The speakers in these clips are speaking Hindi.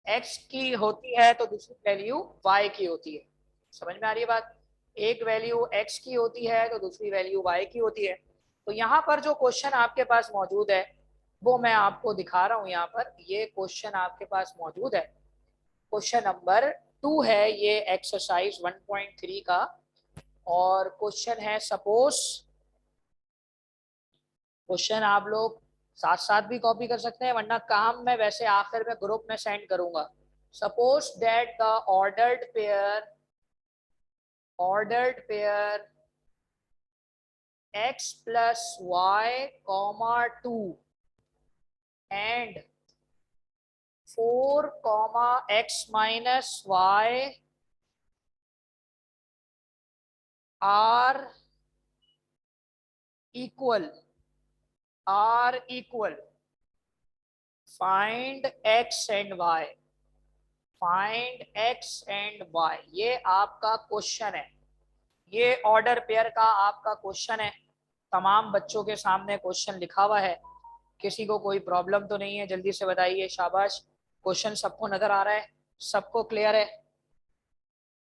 x की होती है तो दूसरी वैल्यू y की होती है। समझ में आ रही है बात? एक वैल्यू x की होती है तो दूसरी वैल्यू y की होती है। तो यहाँ पर जो क्वेश्चन आपके पास मौजूद है वो मैं आपको दिखा रहा हूँ। यहाँ पर ये क्वेश्चन आपके पास मौजूद है, क्वेश्चन नंबर 2 है ये एक्सरसाइज 1.3 का। और क्वेश्चन है, सपोज, क्वेश्चन आप लोग साथ साथ भी कॉपी कर सकते हैं, वरना काम मैं वैसे आखिर में ग्रुप में सेंड करूंगा। Suppose that the ordered pair x plus y comma 2 and 4 comma x minus y are equal find x and y, find x and y। ये आपका क्वेश्चन है, ये ऑर्डर पेयर का आपका क्वेश्चन है। तमाम बच्चों के सामने क्वेश्चन लिखा हुआ है, किसी को कोई प्रॉब्लम तो नहीं है? जल्दी से बताइए, शाबाश। क्वेश्चन सबको नजर आ रहा है? सबको क्लियर है?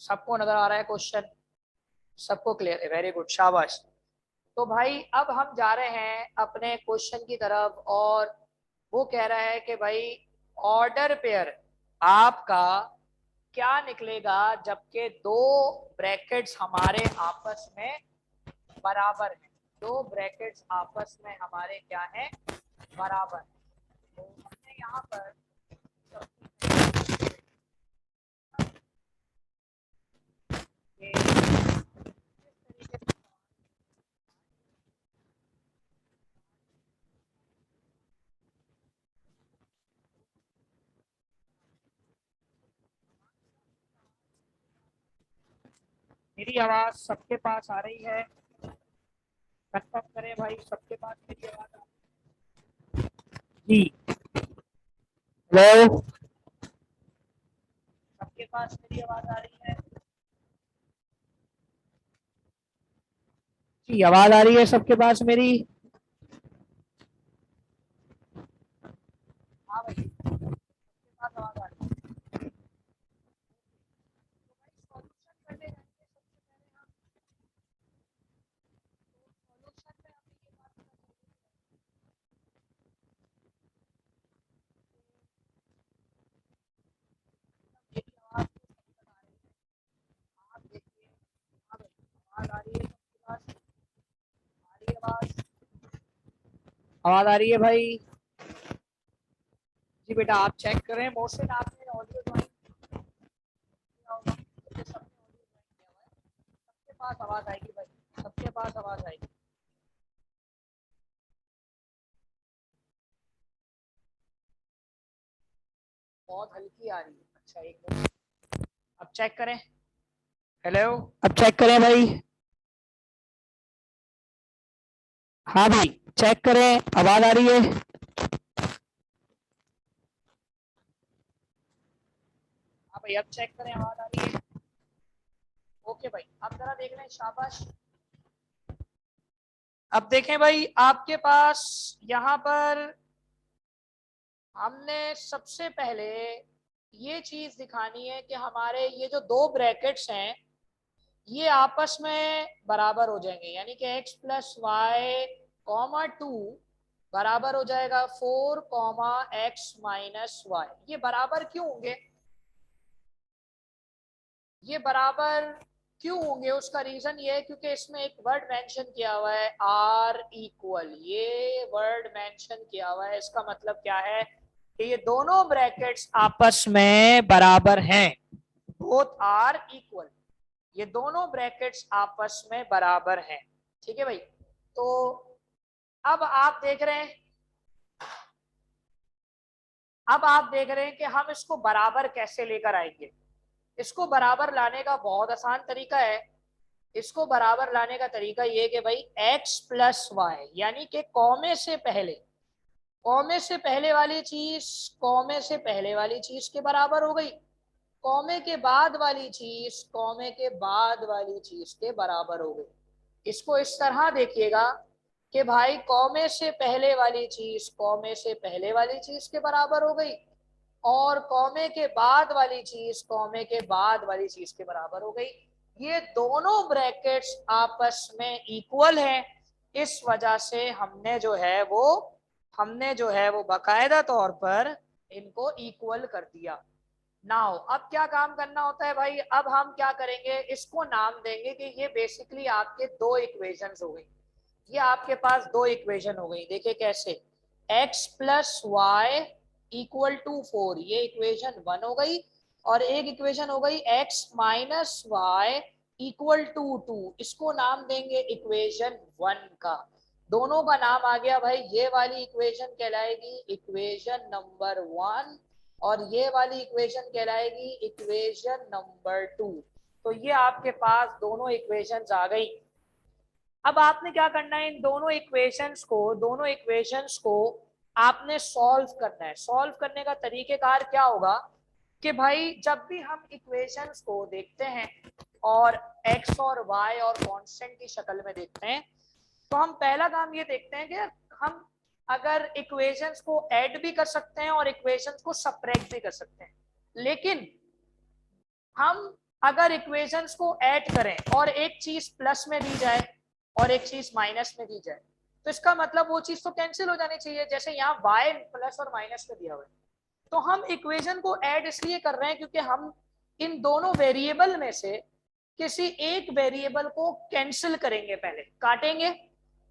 सबको नजर आ रहा है क्वेश्चन? सबको क्लियर है? वेरी गुड, शाबाश। तो भाई अब हम जा रहे हैं अपने क्वेश्चन की तरफ, और वो कह रहा है कि भाई ऑर्डर पेयर आपका क्या निकलेगा जबकि दो ब्रैकेट्स हमारे आपस में बराबर हैं। दो ब्रैकेट्स आपस में हमारे क्या है? बराबर। तो हमने यहाँ पर मेरी आवाज सबके पास आ रही है? कंफर्म करें भाई, सबके पास मेरी आवाज आ रही जी? हेलो, सबके पास मेरी आवाज आ रही है जी? आवाज आ रही है सबके पास मेरी? हाँ भाई, सबके पास आवाज आ रही है। तो भाई सॉल्यूशन करने जाएंगे सबसे पहले हम। सॉल्यूशन में हमें ये बात पता चलेगी, मेरी आवाज तो सबके पास आ रही है, आप देखिए। हाँ भाई, आवाज आ रही है सबके पास? आ रही है आवाज? आवाज आ रही है भाई? जी बेटा, आप चेक करें। मोहसिन, आपने ऑडियो ज्वाइन किया होगा, क्योंकि सबने ऑडियो ज्वाइन किया हुआ है। सबके पास आवाज आएगी भाई, सबके पास आवाज आएगी। बहुत हल्की आ रही है। अच्छा, एक मिनट, अब चेक करें। हेलो, अब चेक करें भाई? हाँ भाई, चेक करें, आवाज आ रही है? हाँ भाई, अब चेक करें, आवाज आ रही है? ओके भाई, अब जरा देख लें, शाबाश। अब देखें भाई, आपके पास यहाँ पर हमने सबसे पहले ये चीज दिखानी है कि हमारे ये जो दो ब्रैकेट्स हैं ये आपस में बराबर हो जाएंगे, यानी कि x प्लस वाई कॉमा 2 बराबर हो जाएगा 4 कॉमा एक्स माइनस वाई। ये बराबर क्यों होंगे? ये बराबर क्यों होंगे? उसका रीजन ये है क्योंकि इसमें एक वर्ड मेंशन किया हुआ है, आर इक्वल। ये वर्ड मेंशन किया हुआ है, इसका मतलब क्या है कि ये दोनों ब्रैकेट्स आपस में बराबर हैं। बोथ आर इक्वल, ये दोनों ब्रैकेट्स आपस में बराबर हैं। ठीक है भाई? तो अब आप देख रहे हैं, अब आप देख रहे हैं कि हम इसको बराबर कैसे लेकर आएंगे। इसको बराबर लाने का बहुत आसान तरीका है। इसको बराबर लाने का तरीका ये कि भाई x प्लस वाई, यानी कि कौमे से पहले, कौमे से पहले वाली चीज कौमे से पहले वाली चीज के बराबर हो गई, कौमे के बाद वाली चीज कौमे के बाद वाली चीज के बराबर हो गई। इसको इस तरह देखिएगा कि भाई कौमे से पहले वाली चीज कौमे से पहले वाली चीज के बराबर हो गई, और कॉमे के बाद वाली चीज कॉमे के बाद वाली चीज के बराबर हो गई। ये दोनों ब्रैकेट्स आपस में इक्वल हैं, इस वजह से हमने जो है वो बाकायदा तौर पर इनको इक्वल कर दिया। नाउ अब क्या काम करना होता है भाई, अब हम क्या करेंगे, इसको नाम देंगे कि ये बेसिकली आपके दो इक्वेशंस हो गई। ये आपके पास दो इक्वेशन हो गई, देखिए कैसे, x plus y equal to 4, ये इक्वेशन 1 हो गई। और एक इक्वेशन हो गई x minus y equal to 2, इसको नाम देंगे इक्वेशन 1 का। दोनों का नाम आ गया भाई, ये वाली इक्वेशन कहलाएगी इक्वेशन नंबर 1 और ये वाली इक्वेशन कहलाएगी इक्वेशन नंबर 2। तो ये आपके पास दोनों इक्वेशंस आ गई। अब आपने क्या करना है, इन दोनों इक्वेशंस को आपने सॉल्व करना है। सॉल्व करने का तरीकेकार क्या होगा कि भाई जब भी हम इक्वेशंस को देखते हैं और x और y और कांस्टेंट की शक्ल में देखते हैं, तो हम पहला काम ये देखते हैं कि हम अगर इक्वेशंस को ऐड भी कर सकते हैं और इक्वेशंस को सब्ट्रैक्ट भी कर सकते हैं। लेकिन हम अगर इक्वेशंस को ऐड करें और एक चीज प्लस में दी जाए और एक चीज माइनस में दी जाए, तो इसका मतलब वो चीज तो कैंसिल हो जानी चाहिए। जैसे यहाँ y प्लस और माइनस में दिया हुआ है, तो हम इक्वेशन को ऐड इसलिए कर रहे हैं क्योंकि हम इन दोनों वेरिएबल में से किसी एक वेरिएबल को कैंसिल करेंगे, पहले काटेंगे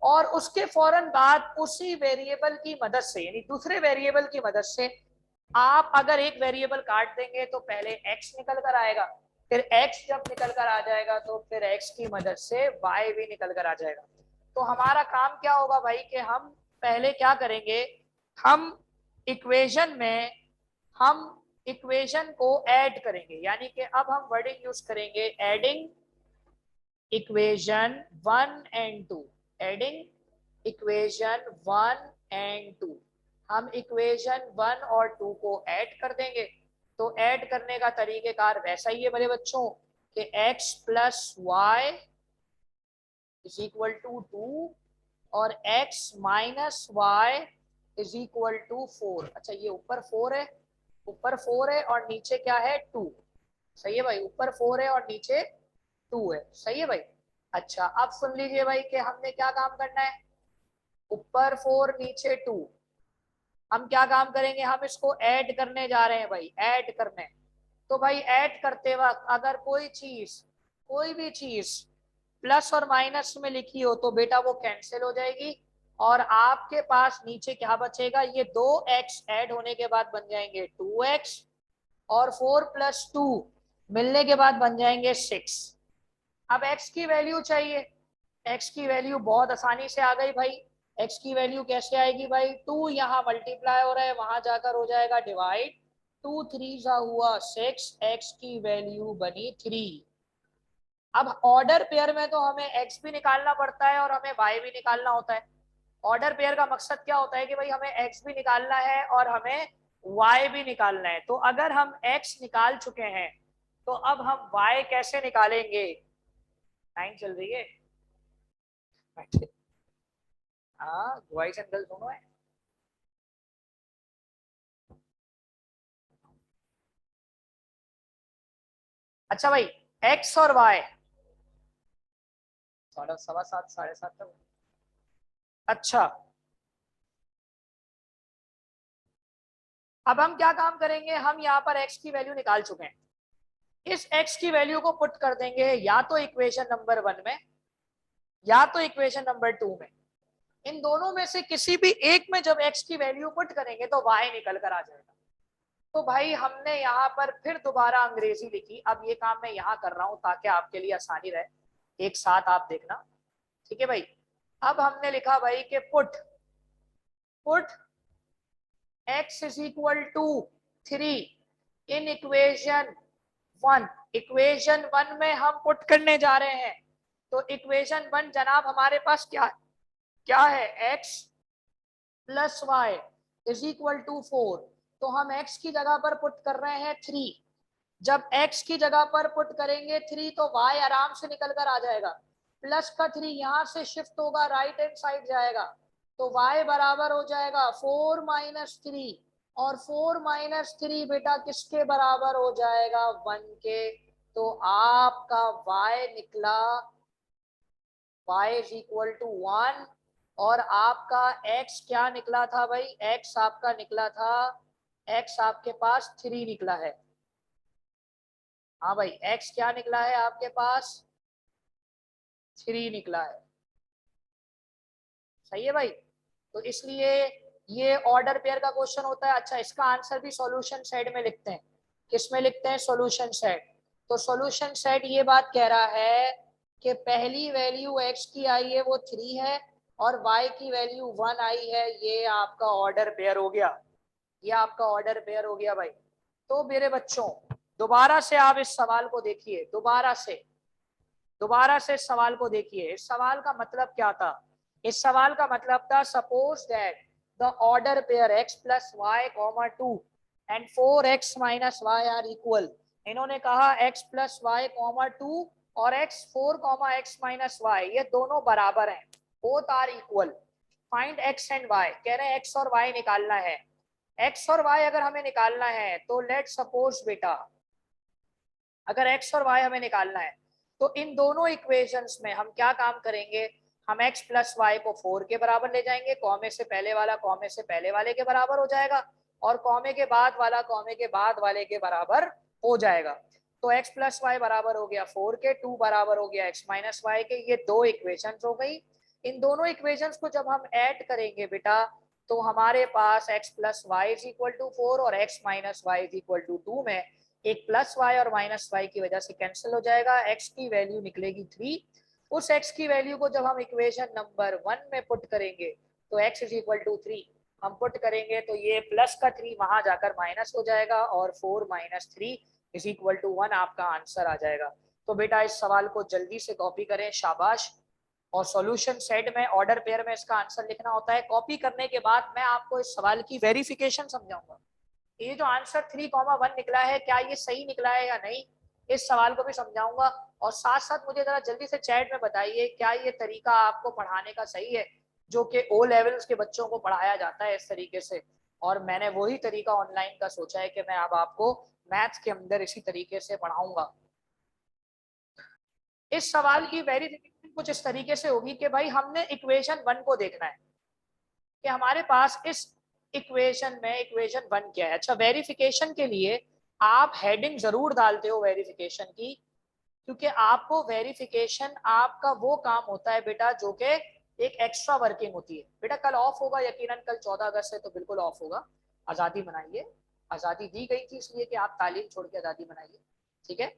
और उसके फौरन बाद उसी वेरिएबल की मदद से, यानी दूसरे वेरिएबल की मदद से, आप अगर एक वेरिएबल काट देंगे तो पहले x निकल कर आएगा, फिर x जब निकल कर आ जाएगा तो फिर x की मदद से y भी निकल कर आ जाएगा। तो हमारा काम क्या होगा भाई कि हम पहले क्या करेंगे, हम इक्वेशन में हम इक्वेशन को ऐड करेंगे, यानी कि अब हम वर्डिंग यूज करेंगे adding equation 1 and 2। Adding equation 1 and 2, हम इक्वेशन 1 और 2 को ऐड कर देंगे। तो ऐड करने का तरीकेकार वैसा ही है मेरे बच्चों कि x plus y is equal to 2 और x minus y is equal to 4। अच्छा ये ऊपर 4 है, ऊपर 4 है और नीचे क्या है 2, सही है भाई, ऊपर 4 है और नीचे 2 है, सही है भाई। अच्छा अब सुन लीजिए भाई कि हमने क्या काम करना है, ऊपर 4 नीचे 2, हम क्या काम करेंगे, हम इसको ऐड करने जा रहे हैं भाई, ऐड करने। तो भाई ऐड करते वक्त अगर कोई भी चीज प्लस और माइनस में लिखी हो तो बेटा वो कैंसिल हो जाएगी और आपके पास नीचे क्या बचेगा, ये दो एक्स ऐड होने के बाद बन जाएंगे 2x और 4 प्लस 2 मिलने के बाद बन जाएंगे 6। अब x की वैल्यू चाहिए, x की वैल्यू बहुत आसानी से आ गई भाई। x की वैल्यू कैसे आएगी भाई, 2 यहाँ मल्टीप्लाई हो रहा है, वहां जाकर हो जाएगा डिवाइड, 2 3 जा हुआ 6, x की वैल्यू बनी 3। अब ऑर्डर पेयर में तो हमें x भी निकालना पड़ता है और हमें y भी निकालना होता है। ऑर्डर पेयर का मकसद क्या होता है कि भाई हमें x भी निकालना है और हमें y भी निकालना है। तो अगर हम x निकाल चुके हैं तो अब हम y कैसे निकालेंगे, लाइन चल रही है, हाँ बॉयज एंड गर्ल्स दोनों है। अच्छा भाई x और y 7:15 7:30 तक। अच्छा अब हम क्या काम करेंगे, हम यहाँ पर x की वैल्यू निकाल चुके हैं, इस x की वैल्यू को पुट कर देंगे या तो इक्वेशन नंबर 1 में या तो इक्वेशन नंबर 2 में। इन दोनों में से किसी भी एक में जब x की वैल्यू पुट करेंगे तो y निकल कर आ जाएगा। तो भाई हमने यहाँ पर फिर दोबारा अंग्रेजी लिखी, अब ये काम मैं यहाँ कर रहा हूँ ताकि आपके लिए आसानी रहे, एक साथ आप देखना, ठीक है भाई। अब हमने लिखा भाई कि put put x is equal to 3 in equation 1। इक्वेशन 1 में हम पुट करने जा रहे हैं, तो इक्वेशन 1 जनाब हमारे पास क्या क्या है, x plus y is equal to 4। तो हम x की जगह पर पुट कर रहे हैं 3। जब x की जगह पर पुट करेंगे 3 तो y आराम से निकल कर आ जाएगा, प्लस का 3 यहां से शिफ्ट होगा, राइट हैंड साइड जाएगा, तो y बराबर हो जाएगा 4 माइनस 3। और 4 - 3 बेटा किसके बराबर हो जाएगा, 1 के। तो आपका y निकला y इज इक्वल टू 1, और आपका x क्या निकला था भाई, x आपका निकला था, x आपके पास 3 निकला है। हाँ भाई, x क्या निकला है आपके पास, 3 निकला है। सही है भाई। तो इसलिए ये ऑर्डर पेयर का क्वेश्चन होता है। अच्छा, इसका आंसर भी सॉल्यूशन सेट में लिखते हैं। किस में लिखते हैं, सॉल्यूशन सेट। तो सॉल्यूशन सेट ये बात कह रहा है कि पहली वैल्यू x की आई है वो 3 है, और y की वैल्यू 1 आई है। ये आपका ऑर्डर पेयर हो गया, ये आपका ऑर्डर पेयर हो गया भाई। तो मेरे बच्चों, दोबारा से आप इस सवाल को देखिए, दोबारा से इस सवाल को देखिए। इस सवाल का मतलब क्या था, इस सवाल का मतलब था suppose that the order pair x plus y comma 2 and 4x minus y are equal. इन्होंने कहा x प्लस वाई कॉमा 2 और x 4 x माइनस वाई ये दोनों बराबर हैं, both are equal. Find x and y, कह रहे हैं x और y निकालना है। x और y अगर हमें निकालना है तो लेट सपोज बेटा, अगर x और y हमें निकालना है तो इन दोनों इक्वेशंस में हम क्या काम करेंगे, हम x प्लस वाई को 4 के बराबर ले जाएंगे, कॉमे से पहले वाला कॉमे से पहले वाले के बराबर हो जाएगा, और कॉमे के बाद वाला कॉमे के बाद वाले के बराबर हो जाएगा। तो x प्लस वाई बराबर हो गया 4 के, 2 बराबर हो गया x माइनस वाई के। ये दो इक्वेशन हो गई। इन दोनों इक्वेशंस को जब हम ऐड करेंगे बेटा, तो हमारे पास x plus y is equal to 4 और x minus y is equal to 2 में एक प्लस वाई और माइनस वाई की वजह से कैंसिल हो जाएगा, x की वैल्यू निकलेगी 3। उस x की वैल्यू को जब हम इक्वेशन नंबर 1 में पुट करेंगे तो x इज इक्वल टू 3 हम पुट करेंगे, तो ये प्लस का 3 वहां जाकर माइनस हो जाएगा, और 4 - 3 इज इक्वल टू 1 आपका आंसर आ जाएगा। तो बेटा इस सवाल को जल्दी से कॉपी करें, शाबाश। और सॉल्यूशन सेट में ऑर्डर पेयर में इसका आंसर लिखना होता है। कॉपी करने के बाद मैं आपको इस सवाल की वेरिफिकेशन समझाऊंगा। ये जो आंसर 3, 1 निकला है क्या ये सही निकला है या नहीं, इस सवाल को भी समझाऊंगा। और साथ साथ मुझे जरा जल्दी से चैट में बताइए, क्या ये तरीका आपको पढ़ाने का सही है जो कि ओ लेवल्स के बच्चों को पढ़ाया जाता है इस तरीके से। और मैंने वही तरीका ऑनलाइन का सोचा है कि मैं अब आपको मैथ्स के अंदर इसी तरीके से पढ़ाऊंगा। इस सवाल की वेरिफिकेशन कुछ इस तरीके से होगी कि भाई हमने इक्वेशन 1 को देखना है कि हमारे पास इस इक्वेशन में इक्वेशन 1 क्या है। अच्छा, वेरिफिकेशन के लिए आप हेडिंग जरूर डालते हो वेरिफिकेशन की, क्योंकि आपको वेरिफिकेशन आपका वो काम होता है बेटा जो कि एक एक्स्ट्रा वर्किंग होती है। बेटा कल ऑफ होगा यकीनन, कल 14 अगस्त है तो बिल्कुल ऑफ होगा। आजादी मनाइए, आजादी दी गई थी इसलिए कि आप तालीम छोड़ के आजादी मनाइए, ठीक है।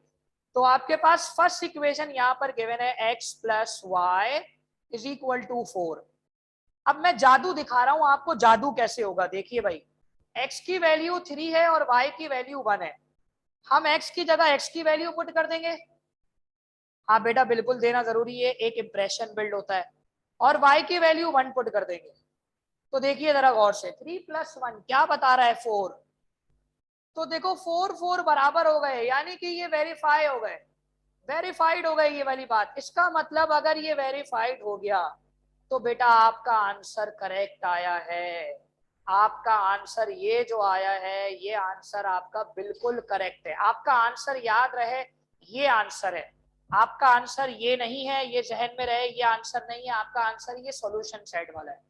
तो आपके पास फर्स्ट इक्वेशन यहाँ पर गिवन है x plus y is equal to 4। अब मैं जादू दिखा रहा हूं आपको, जादू कैसे होगा देखिए भाई। x की वैल्यू 3 है और y की वैल्यू 1 है, हम x की जगह x की वैल्यू पुट कर देंगे। हाँ बेटा बिल्कुल देना जरूरी है, एक इंप्रेशन बिल्ड होता है। और y की वैल्यू 1 पुट कर देंगे। तो देखिए जरा गौर से, 3 + 1 क्या बता रहा है, 4। तो देखो 4 बराबर हो गए, यानी कि ये वेरीफाई हो गए, वेरीफाइड हो गई ये वाली बात। इसका मतलब अगर ये वेरीफाइड हो गया तो बेटा आपका आंसर करेक्ट आया है। आपका आंसर ये जो आया है ये आंसर आपका बिल्कुल करेक्ट है। आपका आंसर याद रहे, ये आंसर है। आपका आंसर ये नहीं है, ये जहन में रहे, ये आंसर नहीं है आपका आंसर, ये सॉल्यूशन सेट वाला है।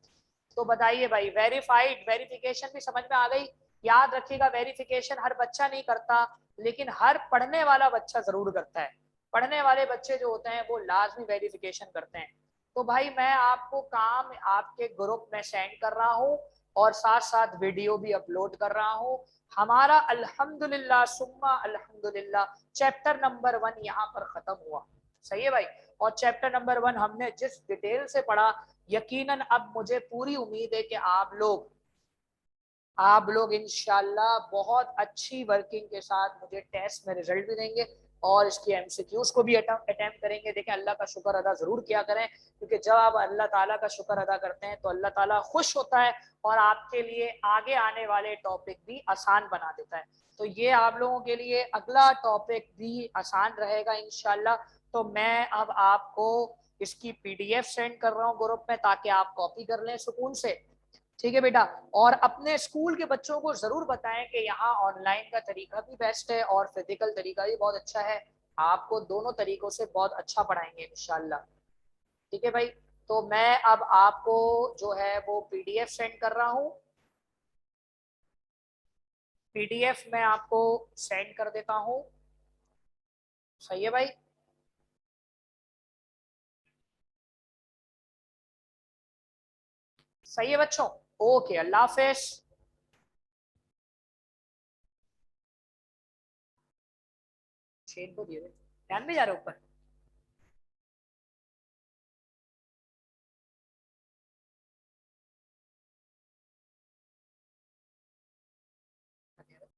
तो बताइए भाई, वेरीफाइड वेरिफिकेशन भी समझ में आ गई। याद रखिएगा, वेरिफिकेशन हर बच्चा नहीं करता, लेकिन हर पढ़ने वाला बच्चा जरूर करता है। पढ़ने वाले बच्चे जो होते हैं वो लाजमी वेरिफिकेशन करते हैं। तो भाई मैं आपको काम आपके ग्रुप में सेंड कर रहा हूँ, और साथ साथ वीडियो भी अपलोड कर रहा हूँ। हमारा अल्हम्दुलिल्लाह सुम्मा अल्हम्दुलिल्लाह चैप्टर नंबर 1 यहाँ पर खत्म हुआ। सही है भाई। और चैप्टर नंबर 1 हमने जिस डिटेल से पढ़ा, यकीनन अब मुझे पूरी उम्मीद है कि आप लोग इंशाल्लाह बहुत अच्छी वर्किंग के साथ मुझे टेस्ट में रिजल्ट भी देंगे, और इसकी एमसीक्यूज को भी अटेम्प्ट करेंगे। देखें, अल्लाह का शुक्र अदा जरूर किया करें, क्योंकि जब आप अल्लाह ताला का शुक्र अदा करते हैं तो अल्लाह ताला खुश होता है और आपके लिए आगे आने वाले टॉपिक भी आसान बना देता है। तो ये आप लोगों के लिए अगला टॉपिक भी आसान रहेगा इंशाल्लाह। तो मैं अब आपको इसकी पीडीएफ सेंड कर रहा हूँ ग्रुप में, ताकि आप कॉपी कर लें सुकून से, ठीक है बेटा। और अपने स्कूल के बच्चों को जरूर बताएं कि यहाँ ऑनलाइन का तरीका भी बेस्ट है और फिजिकल तरीका भी बहुत अच्छा है। आपको दोनों तरीकों से बहुत अच्छा पढ़ाएंगे इंशाल्लाह। ठीक है भाई। तो मैं अब आपको जो है वो पीडीएफ सेंड कर रहा हूँ। पीडीएफ मैं आपको सेंड कर देता हूँ। सही है भाई। सही है बच्चों। ओके, अल्लाह हाफिज। चेन को दिए ध्यान में जा रहे ऊपर।